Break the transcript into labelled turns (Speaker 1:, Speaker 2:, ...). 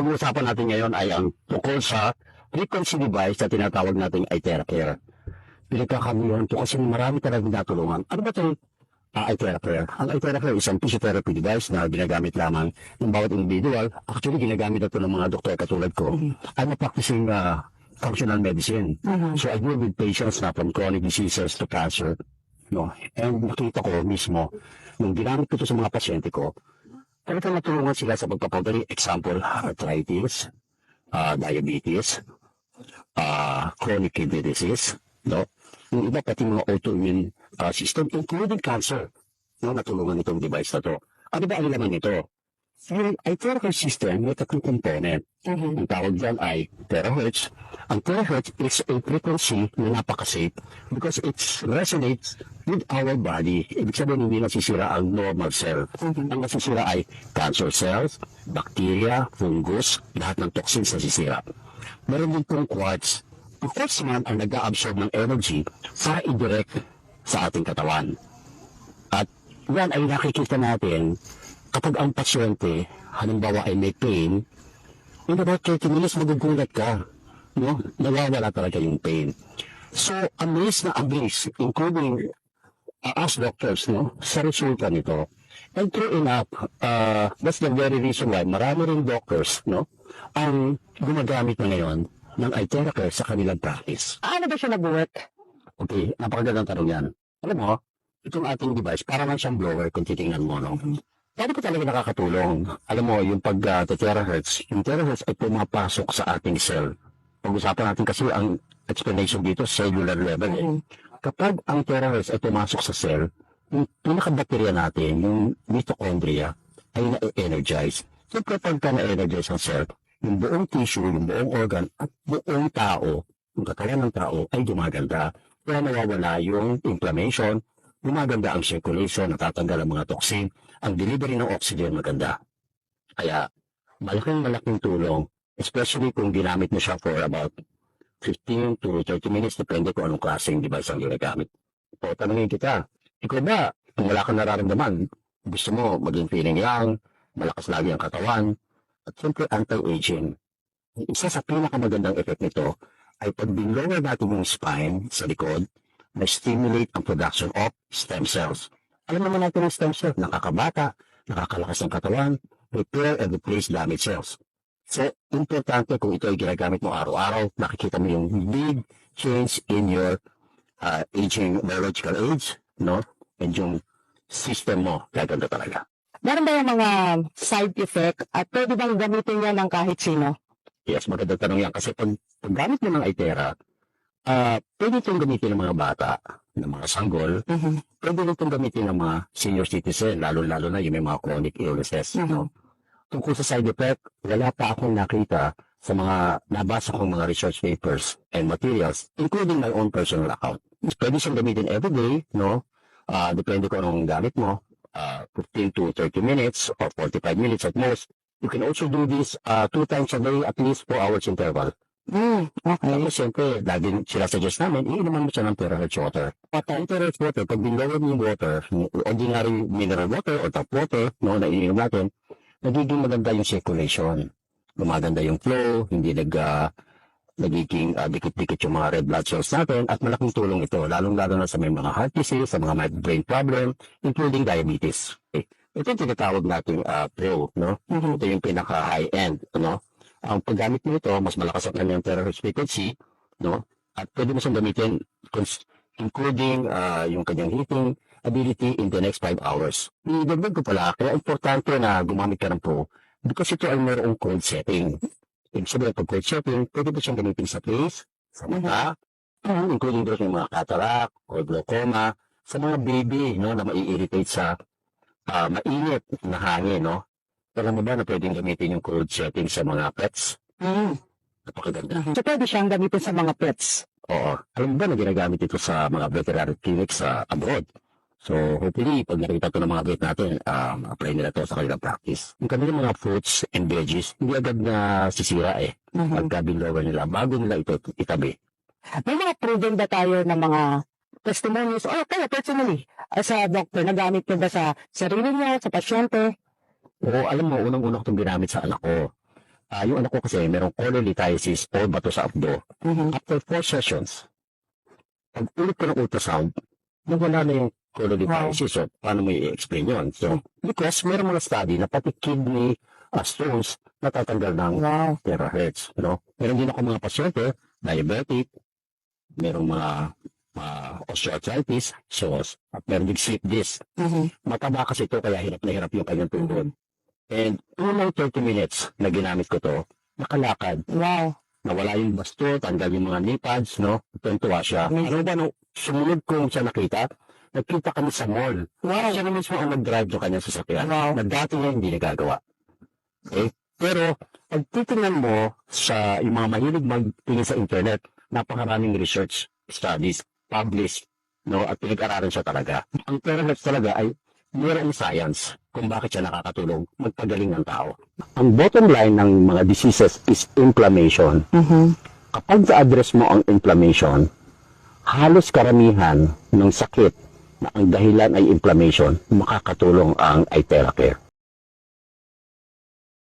Speaker 1: pag-uusapan natin ngayon ay ang tungkol sa frequency device na tinatawag nating iTheracare. Pinagkakamihan to kasi marami talagang natulungan. Ano ba itong iTheracare? Ang iTheracare is isang physiotherapy device na ginagamit lamang ng bawat individual. Actually, ginagamit ito ng mga doktor katulad ko. I'm a practicing functional medicine. So I deal with patients na from chronic diseases to cancer. No? And nakita ko mismo, nung ginamit ko ito sa mga pasyente ko, talagang natulungan sila sa pagpapadali. Example, arthritis, diabetes, chronic kidney disease, no? Yung iba pati mga autoimmune system, including cancer, no? Natulungan itong device na to. Ano ba ang laman nito? Yung iTheracare system may tatlong component. Ang tawag dyan ay terahertz. Ang terahertz is a frequency na napaka-safe because it resonates with our body. Ibig sabihin hindi nasisira ang normal cell. Ang nasisira ay cancer cells, bacteria, fungus, lahat ng toxins nasisira. Meron din pong quartz. Ang quartz naman ang nag-a-absorb ng energy para i-direct sa ating katawan. At yan ay nakikita natin kapag ang pasyente, halimbawa ay may pain, in about 30 minutes magugulat ka. No? Nawawala talaga yung pain. So, amazed na amazed, including us doctors, no? Sa resulta nito. And true enough, that's the very reason why marami rin doctors, no? Ang gumagamit na ngayon ng iTheracare sa kanilang practice.
Speaker 2: Ano ba siya nag-work?
Speaker 1: Okay, napakagandang tanong yan. Alam mo, itong ating device, para lang siyang blower kung titingnan mo, no? Paano ko talaga nakakatulong? Alam mo, yung pag-terahertz, yung terahertz ay pumapasok sa ating cell. Pag-usapan natin kasi ang explanation dito, cellular level. Kapag ang terahertz ay pumasok sa cell, yung pinaka-bacteria natin, yung mitochondria, ay na-energize. So kapag na-energize ang cell, yung buong tissue, yung buong organ, at buong tao, yung katawan ng tao, ay gumaganda. Kaya nawawala yung inflammation, gumaganda ang circulation, natatanggal ang mga toxin, ang delivery ng oxygen maganda. Kaya, malaking tulong, especially kung ginamit mo siya for about 15 to 30 minutes, depende kung anong klaseng device ang ginagamit. O, tanungin kita, ikaw ba, kung wala kang nararamdaman, gusto mo maging feeling young, malakas lagi ang katawan, at siyempre anti-aging. Isa sa pinakamagandang effect nito ay pag binlower natin yung spine sa likod, na-stimulate ang production of stem cells. Alam naman natin ang stem cells, nakakabata, nakakalakas ng katawan, repair and replace damaged cells. So, importante kung ito ay ginagamit mo araw-araw, nakikita mo yung big change in your aging, biological age, no? And yung system mo, gaganda talaga.
Speaker 2: Meron ba yung mga side effect at pwede bang gamitin yan ng kahit sino?
Speaker 1: Yes, magandang tanong yan. Kasi pag gamit mo ng iTera, pwede itong gamitin ng mga bata, ng mga sanggol, pwede itong gamitin ng mga senior citizen, lalo-lalo na yung may mga chronic illnesses. No? Tungkol sa side effect, wala pa akong nakita sa mga nabasa kong mga research papers and materials, including my own personal account. Pwede siyang gamitin everyday, no? Depende kung anong gamit mo, 15 to 30 minutes or 45 minutes at most. You can also do this 2 times a day, at least 4 hours interval.
Speaker 2: Okay.
Speaker 1: Tapos siyempre, laging sila suggest namin, iinuman mo siya ng terahertz water. Ang terahertz water, pag binlower mo yung water, ordinary mineral water or tap water, no, na iniinom natin, nagiging maganda yung circulation. Gumaganda yung flow, hindi nagiging dikit-dikit yung mga red blood cells natin, at malaking tulong ito, lalong-lalo na sa may mga heart disease, sa mga may brain problem, including diabetes. Okay. Ito yung tinatawag natin pro, no? Ito yung pinaka-high-end, no? Ang paggamit mo ito, mas malakas ang kanyang terahertz frequency, no? At pwede mo siyang gamitin, including yung kanyang heating ability in the next 5 hours. Idagdag ko pala, kaya importante na gumamit ka ng Pro because ito ay mayroong code setting. Ibig sabihin, pag code setting, pwede mo siyang gamitin sa face, sa mata, including doon yung mga cataract or glaucoma, sa mga baby, no, na mai-irritate sa mainit na hangin, no? Alam mo ba na pwedeng gamitin yung code setting sa mga pets? Napakaganda.
Speaker 2: So pwede siyang gamitin sa mga pets?
Speaker 1: Oo. Alam mo ba na ginagamit ito sa mga veterinary clinics sa abroad? So, hopefully, pag nakita ito ng mga vet natin, apply nila ito sa kanilang practice. Yung kanilang mga fruits and veggies, hindi agad na sisira pagka binlower nila, bago nila ito itabi.
Speaker 2: May mga proven ba tayo ng mga testimonials, kaya personally, as a doctor, nagamit ko ba sa sarili niya, sa pasyente?
Speaker 1: Oo, alam mo, unang-una ko itong ginamit sa anak ko. Yung anak ko kasi merong cholelithiasis o bato sa abdo.
Speaker 2: Mhm.
Speaker 1: After 4 sessions, pag ulit ko ng ultrasound, nawala na yung cholelithiasis. So, paano mo i-explain yun? So, because meron mga study na pati kidney stones natatanggal ng
Speaker 2: Wow.
Speaker 1: terahertz. No? Meron din ako mga pasyente, diabetic, merong mga osteoarthritis, at meron din slip disc.
Speaker 2: Mhm.
Speaker 1: Mataba kasi ito, kaya hirap na hirap yung kanyang tuhod. And unang 30 minutes na ginamit ko to, nakalakad.
Speaker 2: Wow.
Speaker 1: Nawala yung basto, tanggal yung mga knee pads, no? Tuntua siya.
Speaker 2: Amazing.
Speaker 1: Ano ba, no? Sumunod ko siya nakita, nagkita kami sa mall.
Speaker 2: Wow.
Speaker 1: Siya na mismo ang nag-drive yung kanyang sasakyan.
Speaker 2: Wow.
Speaker 1: Na dati niya hindi nagagawa. Okay? Pero, pag titingnan mo sa yung mga mahilig magtingin sa internet, napakaraming research studies, published, no? At pinag-aralan siya talaga. Ang terahertz talaga ay mayroong science kung bakit siya nakakatulong magpagaling ng tao. Ang bottom line ng mga diseases is inflammation.
Speaker 2: Mhm.
Speaker 1: Kapag na-address mo ang inflammation, halos karamihan ng sakit na ang dahilan ay inflammation, makakatulong ang iTeracare.